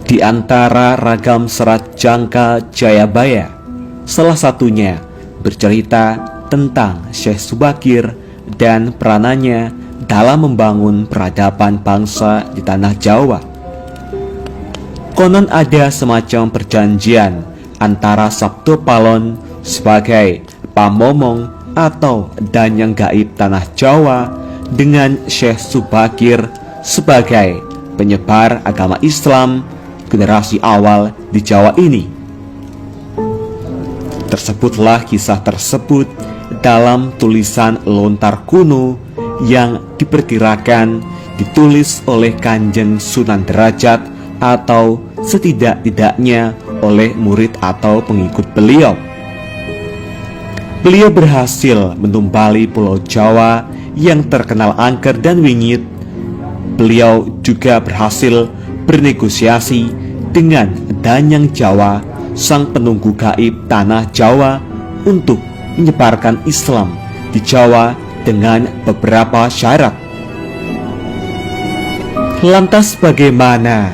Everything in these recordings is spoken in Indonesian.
Di antara ragam serat jangka Jayabaya, salah satunya bercerita tentang Syekh Subakir dan peranannya dalam membangun peradaban bangsa di tanah Jawa. Konon ada semacam perjanjian antara Sabto Palon sebagai pamomong atau danyang gaib tanah Jawa dengan Syekh Subakir sebagai penyebar agama Islam generasi awal di Jawa ini. Tersebutlah kisah tersebut dalam tulisan lontar kuno yang diperkirakan ditulis oleh Kanjeng Sunan Derajat atau setidak-tidaknya oleh murid atau pengikut beliau. Beliau berhasil menumbali Pulau Jawa yang terkenal angker dan wingit. Beliau juga berhasil bernegosiasi dengan Danyang Jawa, sang penunggu gaib tanah Jawa, untuk menyebarkan Islam di Jawa dengan beberapa syarat. Lantas bagaimana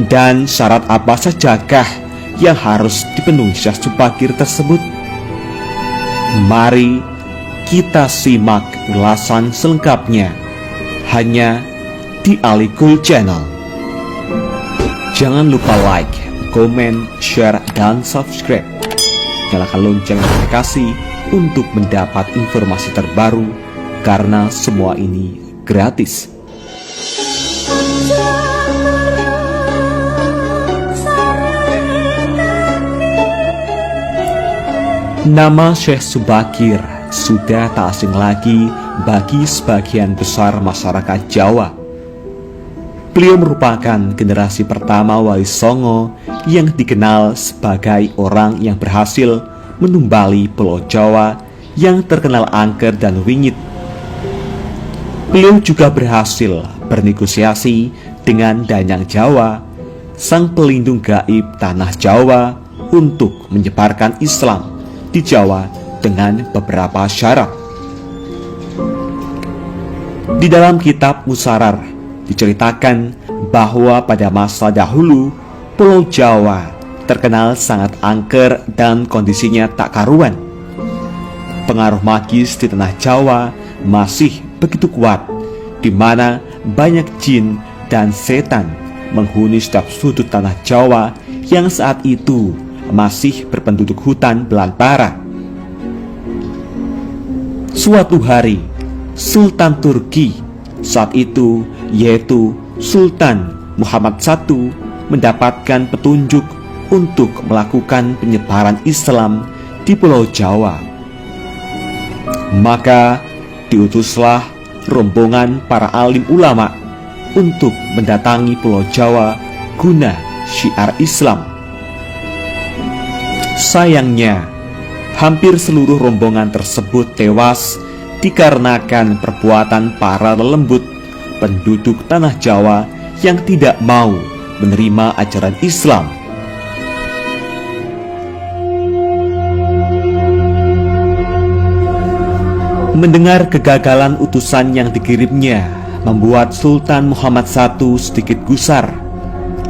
dan syarat apa sajakah yang harus dipenuhi Syekh Subakir tersebut? Mari kita simak ulasan selengkapnya hanya di Alikul Channel. Jangan lupa like, komen, share, dan subscribe. Nyalakan lonceng notifikasi untuk mendapat informasi terbaru, karena semua ini gratis. Nama Syekh Subakir sudah tak asing lagi bagi sebagian besar masyarakat Jawa. Beliau merupakan generasi pertama Wali Songo yang dikenal sebagai orang yang berhasil menumbali Pulau Jawa yang terkenal angker dan wingit. Beliau juga berhasil bernegosiasi dengan Danyang Jawa, sang pelindung gaib tanah Jawa, untuk menyebarkan Islam di Jawa dengan beberapa syarat. Di dalam kitab Musarar diceritakan bahwa pada masa dahulu Pulau Jawa terkenal sangat angker dan kondisinya tak karuan. Pengaruh magis di tanah Jawa masih begitu kuat, di mana banyak jin dan setan menghuni setiap sudut tanah Jawa yang saat itu masih berpenduduk hutan belantara. Suatu hari, Sultan Turki saat itu, yaitu Sultan Muhammad I, mendapatkan petunjuk untuk melakukan penyebaran Islam di Pulau Jawa. Maka diutuslah rombongan para alim ulama untuk mendatangi Pulau Jawa guna syiar Islam. Sayangnya, hampir seluruh rombongan tersebut tewas dikarenakan perbuatan para lelembut penduduk tanah Jawa yang tidak mau menerima ajaran Islam. Mendengar kegagalan utusan yang dikirimnya membuat Sultan Muhammad I sedikit gusar.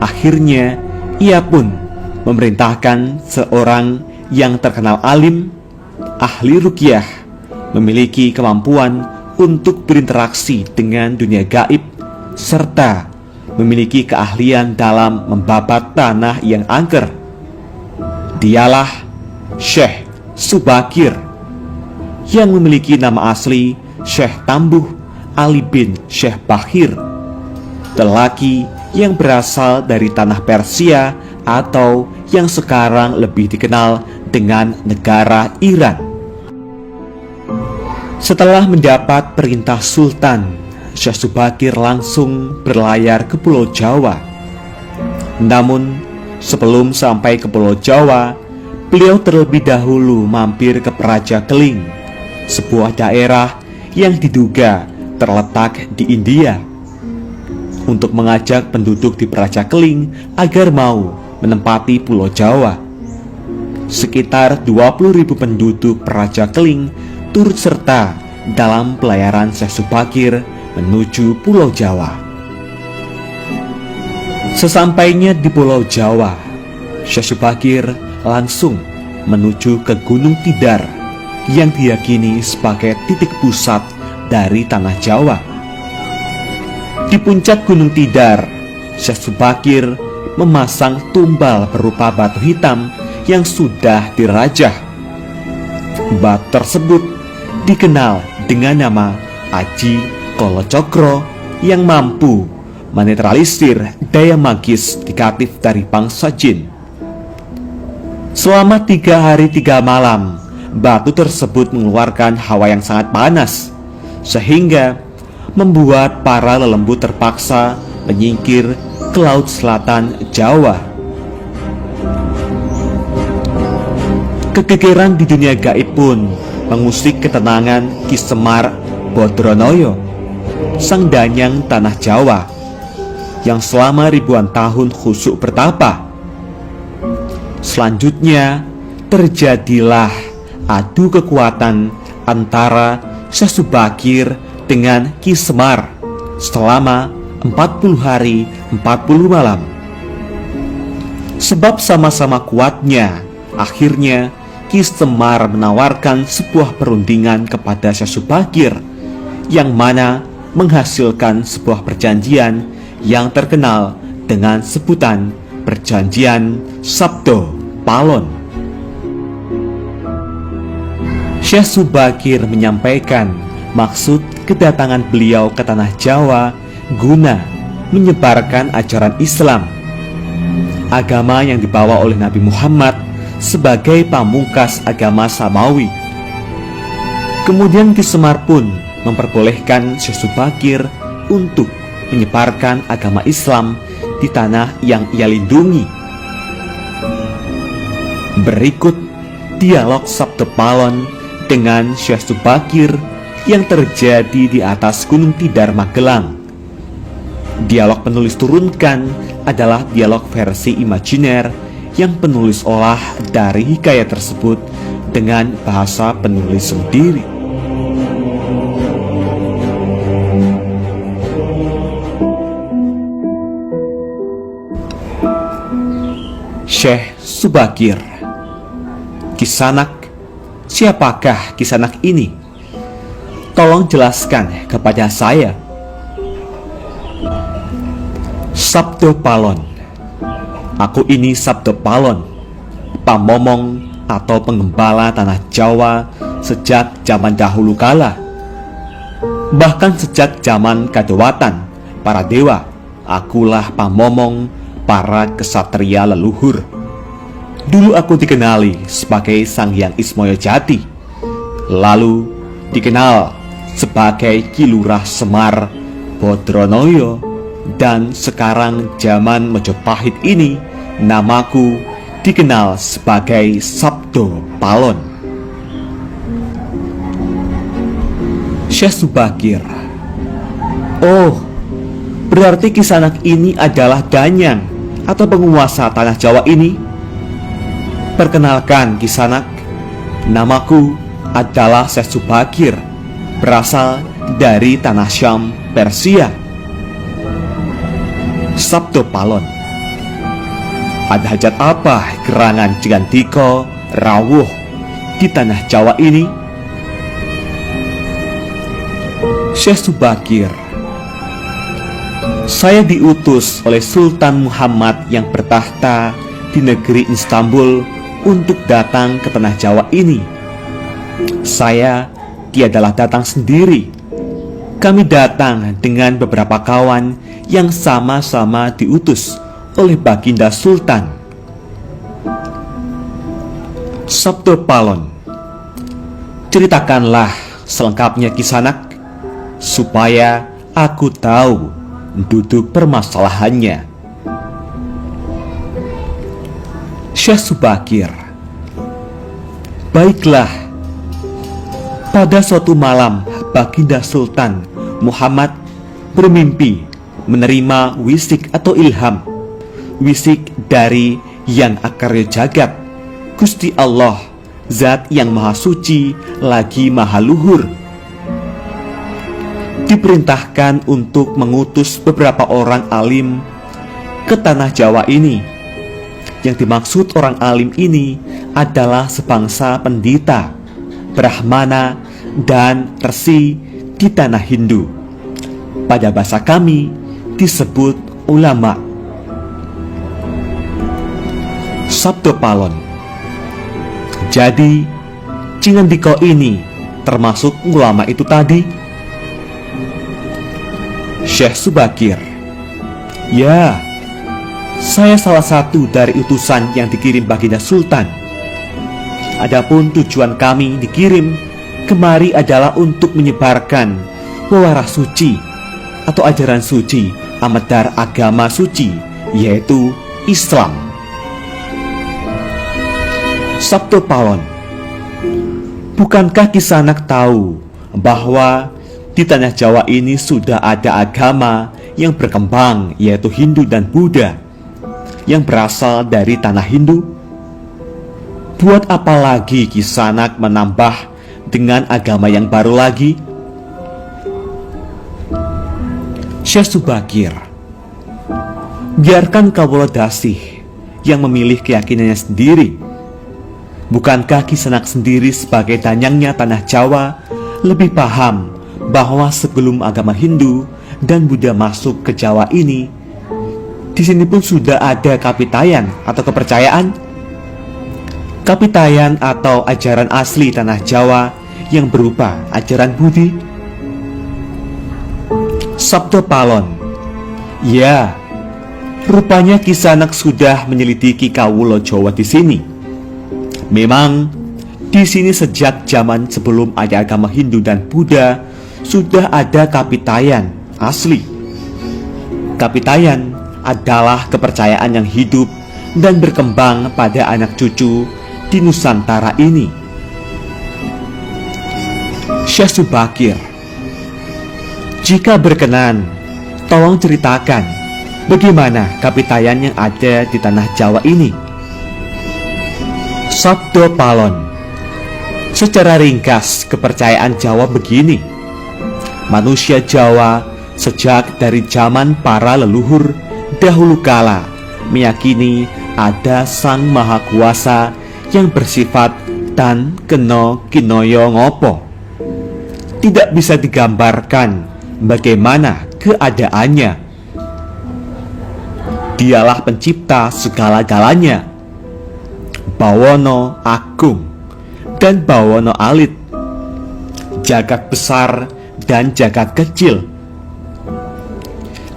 Akhirnya ia pun memerintahkan seorang yang terkenal alim, ahli ruqyah, memiliki kemampuan untuk berinteraksi dengan dunia gaib, serta memiliki keahlian dalam membabat tanah yang angker. Dialah Syekh Subakir, yang memiliki nama asli Syekh Tambuh Ali bin Syekh Bahir, lelaki yang berasal dari tanah Persia atau yang sekarang lebih dikenal dengan negara Iran. Setelah mendapat perintah Sultan, Syekh Subakir langsung berlayar ke Pulau Jawa. Namun sebelum sampai ke Pulau Jawa, beliau terlebih dahulu mampir ke Praja Keling, sebuah daerah yang diduga terletak di India, untuk mengajak penduduk di Praja Keling agar mau menempati Pulau Jawa. sekitar 20.000 penduduk Praja Keling turut serta dalam pelayaran Syekh Subakir menuju Pulau Jawa. Sesampainya di Pulau Jawa, Syekh Subakir langsung menuju ke Gunung Tidar yang diyakini sebagai titik pusat dari tanah Jawa. Di puncak Gunung Tidar, Syekh Subakir memasang tumbal berupa batu hitam yang sudah dirajah. Batu tersebut dikenal dengan nama Aji Kolocokro yang mampu menetralisir daya magis negatif dari bangsa jin. Selama 3 hari 3 malam, batu tersebut mengeluarkan hawa yang sangat panas, sehingga membuat para lelembut terpaksa menyingkir ke laut selatan Jawa. Kegegeran di dunia gaib pun mengusik ketenangan Ki Semar Bodronoyo, sang danyang tanah Jawa, yang selama ribuan tahun khusyuk bertapa. Selanjutnya terjadilah adu kekuatan antara Syekh Subakir dengan Ki Semar selama 40 hari 40 malam. Sebab sama-sama kuatnya, akhirnya Ki Semar menawarkan sebuah perundingan kepada Syekh Subakir, yang mana menghasilkan sebuah perjanjian yang terkenal dengan sebutan Perjanjian Sabdo Palon. Syekh Subakir menyampaikan maksud kedatangan beliau ke tanah Jawa guna menyebarkan ajaran Islam, agama yang dibawa oleh Nabi Muhammad sebagai pamungkas agama Samawi. Kemudian Ki Semar pun memperbolehkan Syekh Subakir untuk menyebarkan agama Islam di tanah yang ia lindungi. Berikut dialog Sabdo Palon dengan Syekh Subakir yang terjadi di atas Gunung Tidar, Magelang. Dialog penulis turunkan adalah dialog versi imajiner yang penulis olah dari hikayat tersebut dengan bahasa penulis sendiri. Syekh Subakir. Kisanak, siapakah Kisanak ini? Tolong jelaskan kepada saya. Sabdo Palon. Aku ini Sabdo Palon, pamomong atau penggembala tanah Jawa sejak zaman dahulu kala. Bahkan sejak zaman Kadewatan, para dewa, akulah pamomong para kesatria leluhur. Dulu aku dikenali sebagai Sang Hyang Ismoyo Jati, lalu dikenal sebagai Ki Lurah Semar Bodronoyo, dan sekarang zaman Mojopahit ini namaku dikenal sebagai Sabdo Palon. Syekh Subakir. Oh, berarti Kisanak ini adalah danyang atau penguasa tanah Jawa ini? Perkenalkan Kisanak, namaku adalah Syekh Subakir, berasal dari tanah Syam, Persia. Sabdo Palon. Ada hajat apa gerangan Jigantiko rawuh di tanah Jawa ini? Syekh Subakir. Saya diutus oleh Sultan Muhammad yang bertahta di negeri Istanbul untuk datang ke tanah Jawa ini. Saya tiadalah datang sendiri. Kami datang dengan beberapa kawan yang sama-sama diutus oleh Baginda Sultan. Sabdo Palon. Ceritakanlah selengkapnya Kisanak, supaya aku tahu duduk permasalahannya. Syekh Subakir. Baiklah. Pada suatu malam, Baginda Sultan Muhammad bermimpi menerima wisik atau ilham, wisik dari Yang Akarya Jagat, Gusti Allah, Zat yang Maha Suci lagi Maha Luhur, diperintahkan untuk mengutus beberapa orang alim ke tanah Jawa ini. Yang dimaksud orang alim ini adalah sebangsa pendeta, Brahmana, dan Resi di tanah Hindu. Pada bahasa kami disebut ulama. Sabdo Palon. Jadi, Cingandiko ini termasuk ulama itu tadi? Syekh Subakir. Ya, saya salah satu dari utusan yang dikirim baginda Sultan. Adapun tujuan kami dikirim kemari adalah untuk menyebarkan wawaras suci atau ajaran suci amadar agama suci, yaitu Islam. Sabdo Palon. Bukankah Kisanak tahu bahwa di tanah Jawa ini sudah ada agama yang berkembang, yaitu Hindu dan Buddha, yang berasal dari tanah Hindu? Buat apa lagi Kisanak menambah dengan agama yang baru lagi? Syekh Subakir. Biarkan Kawula Dasih yang memilih keyakinannya sendiri. Bukankah Kisanak sendiri sebagai danyangnya tanah Jawa lebih paham bahwa sebelum agama Hindu dan Buddha masuk ke Jawa ini, di sini pun sudah ada kapitayan atau kepercayaan? Kapitayan atau ajaran asli tanah Jawa yang berupa ajaran Budi. Sabdo Palon. Ya, rupanya Kisanak sudah menyelidiki Kawula Jawa di sini. Memang di sini sejak zaman sebelum ada agama Hindu dan Buddha sudah ada kapitayan asli. Kapitayan adalah kepercayaan yang hidup dan berkembang pada anak cucu di Nusantara ini. Syekh Subakir. Jika berkenan, tolong ceritakan bagaimana kapitayan yang ada di tanah Jawa ini. Sabdo Palon. Secara ringkas, kepercayaan Jawa begini. Manusia Jawa sejak dari zaman para leluhur dahulu kala meyakini ada Sang Maha Kuasa yang bersifat tan keno kinoyo ngopo. Tidak bisa digambarkan bagaimana keadaannya. Dialah pencipta segala-galanya, Bawono Agung dan Bawono Alit, jagat besar dan jagat kecil,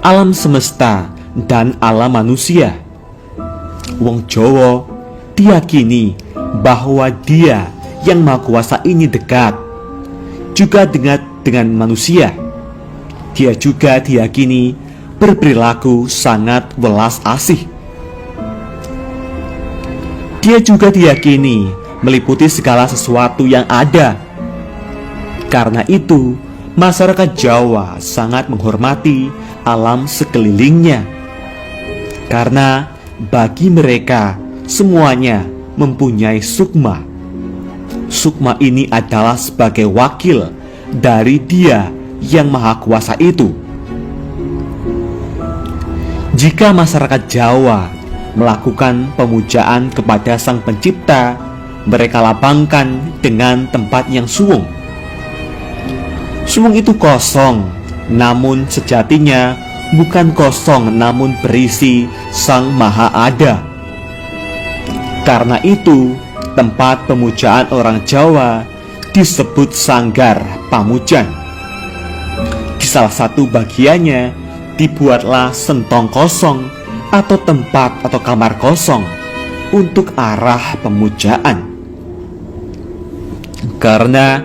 alam semesta dan alam manusia. Wong Jawa diyakini bahwa Dia yang Maha Kuasa ini dekat juga dengan manusia. Dia juga diyakini berperilaku sangat welas asih. Dia juga diyakini meliputi segala sesuatu yang ada. Karena itu, masyarakat Jawa sangat menghormati alam sekelilingnya. Karena bagi mereka semuanya mempunyai sukma. Sukma ini adalah sebagai wakil dari Dia yang Maha Kuasa itu. Jika masyarakat Jawa melakukan pemujaan kepada Sang Pencipta, mereka lapangkan dengan tempat yang suwung. Suwung itu kosong, namun sejatinya bukan kosong, namun berisi Sang Maha Ada. Karena itu, tempat pemujaan orang Jawa disebut Sanggar Pamujan. Di salah satu bagiannya dibuatlah sentong kosong atau tempat atau kamar kosong untuk arah pemujaan. Karena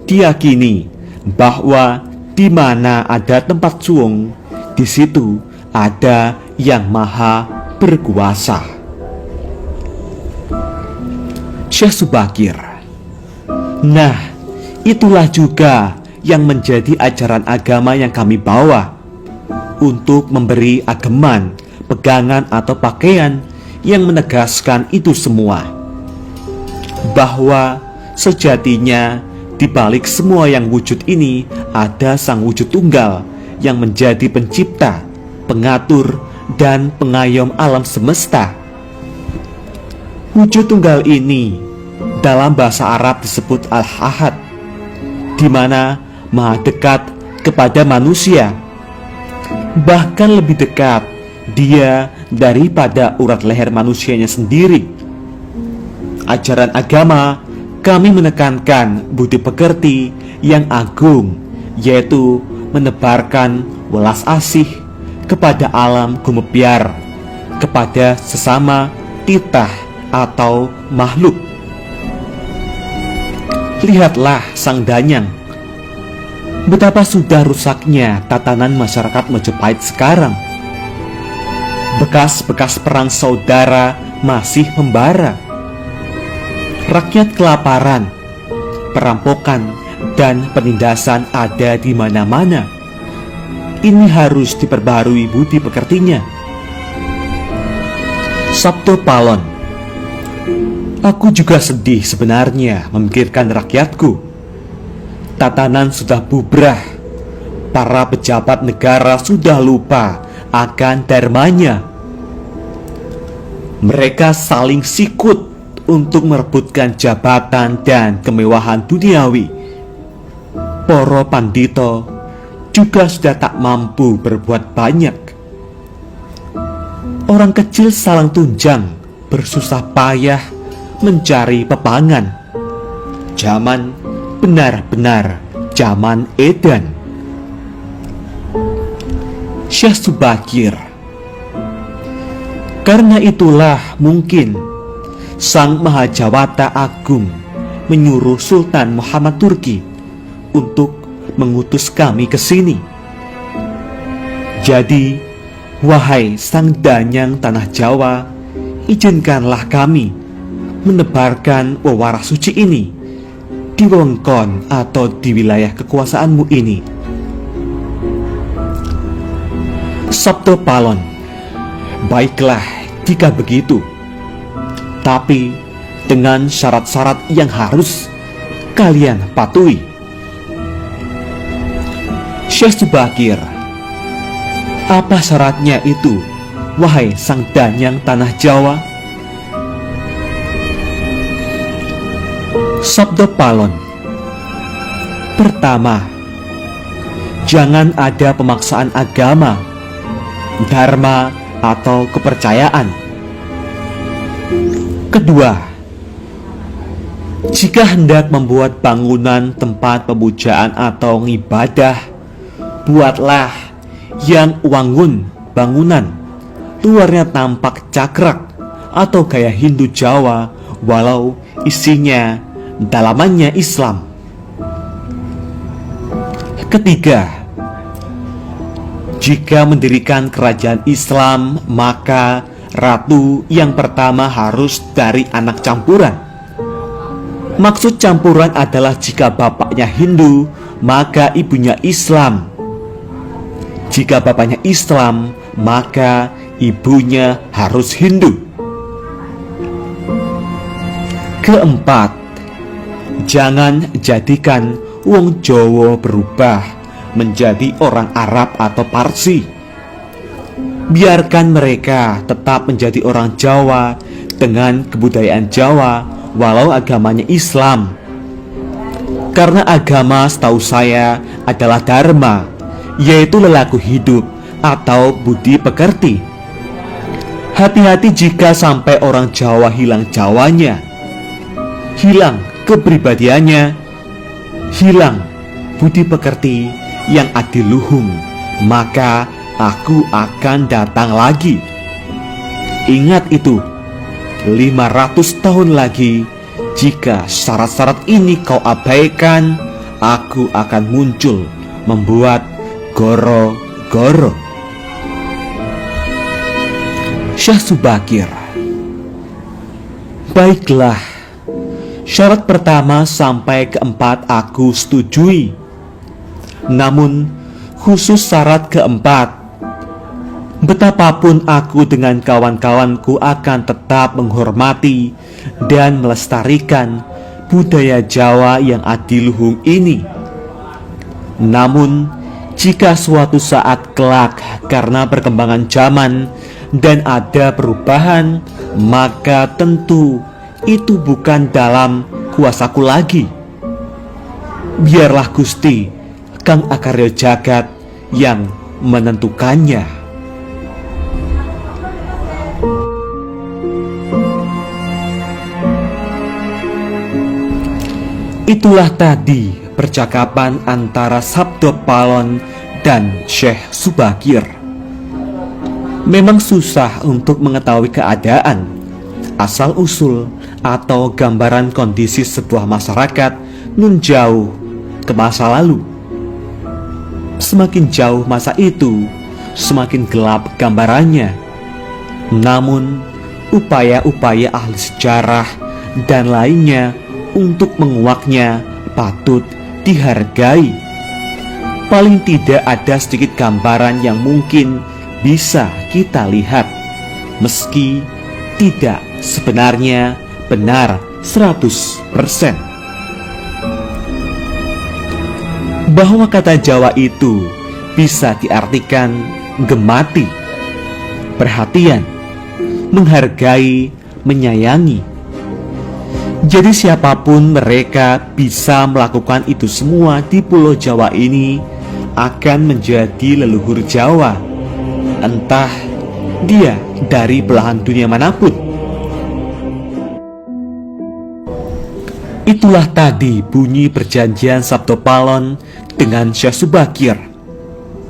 diyakini bahwa di mana ada tempat suwung, di situ ada yang maha berkuasa. Syekh Subakir. Nah, itulah juga yang menjadi ajaran agama yang kami bawa, untuk memberi ageman, pegangan atau pakaian yang menegaskan itu semua. bahwa sejatinya di balik semua yang wujud ini ada Sang Wujud Tunggal yang menjadi pencipta, pengatur, dan pengayom alam semesta. Wujud Tunggal ini dalam bahasa Arab disebut Al-Ahad, di mana Maha dekat kepada manusia. Bahkan lebih dekat Dia daripada urat leher manusianya sendiri. Ajaran agama kami menekankan budi pekerti yang agung, yaitu menebarkan welas asih kepada alam gumebyar, kepada sesama titah atau makhluk. Lihatlah Sang Danyang, betapa sudah rusaknya tatanan masyarakat Majapahit sekarang. Bekas-bekas perang saudara masih membara. Rakyat kelaparan, perampokan, dan penindasan ada di mana-mana. Ini harus diperbarui budi pekertinya. Sabto Palon, aku juga sedih sebenarnya memikirkan rakyatku. Tatanan sudah bubrah. Para pejabat negara sudah lupa akan dharmanya. Mereka saling sikut untuk merebutkan jabatan dan kemewahan duniawi. Para pandito juga sudah tak mampu berbuat banyak. Orang kecil salang tunjang bersusah payah mencari pepangan. Zaman benar-benar zaman edan. Syekh Subakir. Karena itulah mungkin Sang Mahajawata Agung menyuruh Sultan Muhammad Turki untuk mengutus kami ke sini. Jadi, wahai Sang Danyang Tanah Jawa, izinkanlah kami menebarkan wewarah suci ini di wewengkon atau di wilayah kekuasaanmu ini. Sabto Palon, baiklah jika begitu, tapi dengan syarat-syarat yang harus kalian patuhi. Syekh Subakir, apa syaratnya itu, wahai Sang Danyang Tanah Jawa? Sabto Palon, pertama, jangan ada pemaksaan agama, dharma, atau kepercayaan. Kedua, jika hendak membuat bangunan tempat pemujaan atau ibadah, buatlah yang wangun bangunan, luarnya tampak cakrak atau gaya Hindu Jawa, walau isinya dalamannya Islam. Ketiga, jika mendirikan kerajaan Islam, maka ratu yang pertama harus dari anak campuran. Maksud campuran adalah jika bapaknya Hindu, maka ibunya Islam. Jika bapaknya Islam, maka ibunya harus Hindu. Keempat, jangan jadikan wong Jawa berubah menjadi orang Arab atau Parsi. Biarkan mereka tetap menjadi orang Jawa dengan kebudayaan Jawa, walau agamanya Islam. Karena agama setahu saya adalah dharma, yaitu lelaku hidup atau budi pekerti. Hati-hati jika sampai orang Jawa hilang Jawanya, hilang kepribadiannya, hilang budi pekerti yang adiluhung, maka aku akan datang lagi. Ingat itu, 500 tahun lagi, jika syarat-syarat ini kau abaikan, aku akan muncul membuat goro-goro. Syekh Subakir, baiklah, syarat pertama sampai keempat aku setujui. Namun khusus syarat keempat, betapapun aku dengan kawan-kawanku akan tetap menghormati dan melestarikan budaya Jawa yang adiluhung ini. Namun, jika suatu saat kelak karena perkembangan zaman dan ada perubahan, maka tentu itu bukan dalam kuasaku lagi. Biarlah Gusti Kang Akarya Jagat yang menentukannya. Itulah tadi percakapan antara Sabdo Palon dan Syekh Subakir. Memang susah untuk mengetahui keadaan, asal-usul, atau gambaran kondisi sebuah masyarakat nun jauh ke masa lalu. Semakin jauh masa itu, semakin gelap gambarannya. Namun, upaya-upaya ahli sejarah dan lainnya untuk menguaknya patut dihargai. Paling tidak ada sedikit gambaran yang mungkin bisa kita lihat, meski tidak sebenarnya benar 100%. Bahwa kata Jawa itu bisa diartikan gemati, perhatian, menghargai, menyayangi. Jadi siapapun mereka bisa melakukan itu semua di Pulau Jawa ini akan menjadi leluhur Jawa, entah dia dari belahan dunia manapun. Itulah tadi bunyi perjanjian Sabdo Palon dengan Syekh Subakir.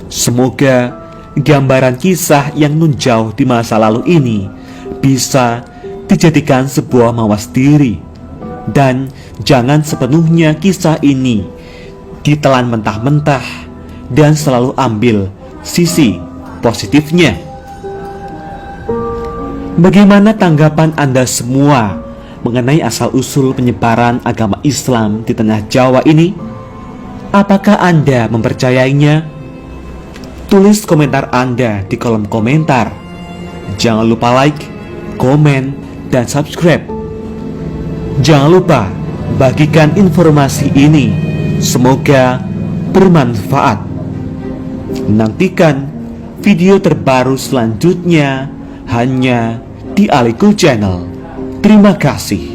Semoga gambaran kisah yang nun jauh di masa lalu ini bisa dijadikan sebuah mawas diri, dan jangan sepenuhnya kisah ini ditelan mentah-mentah dan selalu ambil sisi positifnya. Bagaimana tanggapan Anda semua mengenai asal-usul penyebaran agama Islam di tanah Jawa ini? Apakah Anda mempercayainya? Tulis komentar Anda di kolom komentar. Jangan lupa like, komen, dan subscribe. Jangan lupa bagikan informasi ini, semoga bermanfaat. Nantikan video terbaru selanjutnya hanya di Alikul Channel. Terima kasih.